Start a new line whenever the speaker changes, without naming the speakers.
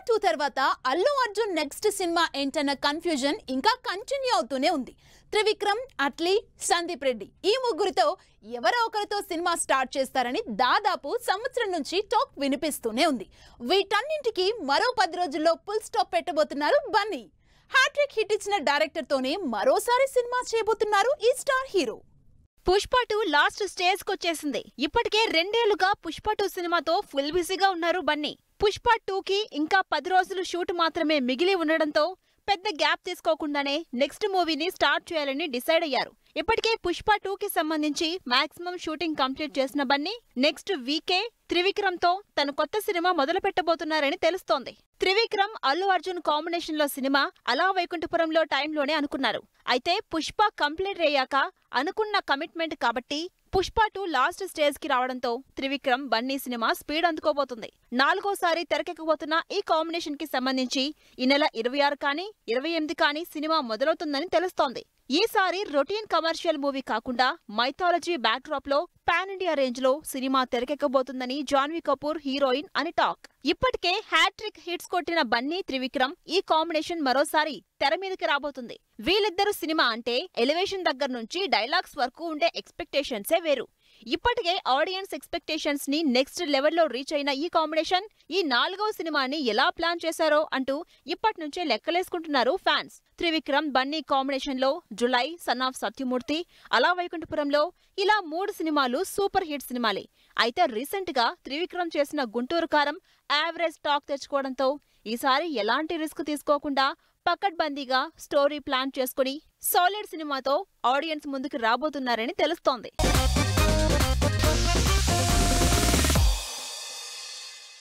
2 తర్వాత Allu Arjun next cinema ఏంటన్న confusion ఇంకా కంటిన్యూ అవుతూనే ఉంది. త్రివిక్రమ్, అట్లీ, సందీప్ రెడ్డి ఈ ముగ్గురితో ఎవరో ఒకరితో సినిమా స్టార్ట్ చేస్తారని దాదాపు సంవత్సరం నుంచి టాక్ వినిపిస్తూనే ఉంది. వీటన్నింటికి మరో 10 రోజుల్లో ఫుల్ స్టాప్ పెట్టబోతున్నారు బన్నీ. హ్యాట్రిక్ హిట్ ఇచ్చిన డైరెక్టర్ తోనే మరోసారి సినిమా చేయబోతున్నారు ఈ star hero.
Pushpa 2 last stage కొచ్చేసింది. ఇప్పటికే 2 ఏళ్లుగా పుష్ప 2 సినిమాతో ఫుల్ బిజీగా ఉన్నారు బన్నీ. పుష్ప 2కి ఇంకా 10 రోజులు షూట్ మాత్రమే మిగిలి ఉండడంతో పెద్ద గ్యాప్ తీసుకోకుండానే నెక్స్ట్ మూవీని స్టార్ట్ చేయాలని డిసైడ్ అయ్యారు. ఇప్పటికే పుష్ప 2కి సంబంధించి మాక్సిమం షూటింగ్ కంప్లీట్ చేసిన బన్నీ నెక్స్ట్ వీకే త్రివిక్రమ్ తో తన కొత్త సినిమా మొదలు పెట్టబోతున్నారని తెలుస్తోంది. త్రివిక్రమ్, అల్లు అర్జున్ కాంబినేషన్ లో సినిమా అలా వైకుంఠపురంలో టైంలోనే అనుకున్నారు. అయితే పుష్ప కంప్లీట్ అయ్యాక అనుకున్న కమిట్మెంట్ కాబట్టి పుష్ప 2 లాస్ట్ స్టేజ్ కి రావడంతో త్రివిక్రమ్, బన్నీ సినిమా స్పీడ్ అందుకోబోతుంది. 4వసారి తెరకెక్కబోతున్న ఈ కాంబినేషన్ కి సంబంధించి ఈ నెల 26 కానీ 28 కానీ సినిమా మొదలవుతుందని తెలుస్తోంది. ఈసారి రొటీన్ కమర్షియల్ మూవీ కాకుండా మైథాలజీ బ్యాక్ డ్రాప్ లో పాన్ ఇండియా రేంజ్ లో సినిమా తెరకెక్కబోతుందని జాన్వీ కపూర్ హీరోయిన్ అని టాక్. ఇప్పటికే హ్యాట్రిక్ హిట్స్ కొట్టిన బన్నీ, త్రివిక్రమ్ ఈ కాంబినేషన్ మరోసారి తెర మీదకి రాబోతుంది. వీళ్ళిద్దరు సినిమా అంటే ఎలివేషన్ దగ్గర నుంచి డైలాగ్స్ వరకు ఉండే ఎక్స్పెక్టేషన్సే వేరు. ఇప్పటికే ఆడియన్స్ ఎక్స్పెక్టేషన్స్ ని నెక్స్ట్ లెవెల్లో రీచ్ అయిన ఈ కాంబినేషన్ ఈ 4వ సినిమాని ఎలా ప్లాన్ చేశారో అంటూ ఇప్పటి నుంచే లెక్కలేసుకుంటున్నారు ఫ్యాన్స్. త్రివిక్రమ్, బన్నీ కాంబినేషన్ లో జులై, సన్ ఆఫ్ సత్యమూర్తి, అలా వైకుంఠపురంలో ఇలా 3 సినిమాలు సూపర్ హిట్ సినిమాలే. అయితే రీసెంట్ గా త్రివిక్రమ్ చేసిన గుంటూరు కారం యావరేజ్ టాక్ తెచ్చుకోవడంతో ఈసారి ఎలాంటి రిస్క్ తీసుకోకుండా పకడ్బందీగా స్టోరీ ప్లాన్ చేసుకుని సాలిడ్ సినిమాతో ఆడియన్స్ ముందుకు రాబోతున్నారని తెలుస్తోంది.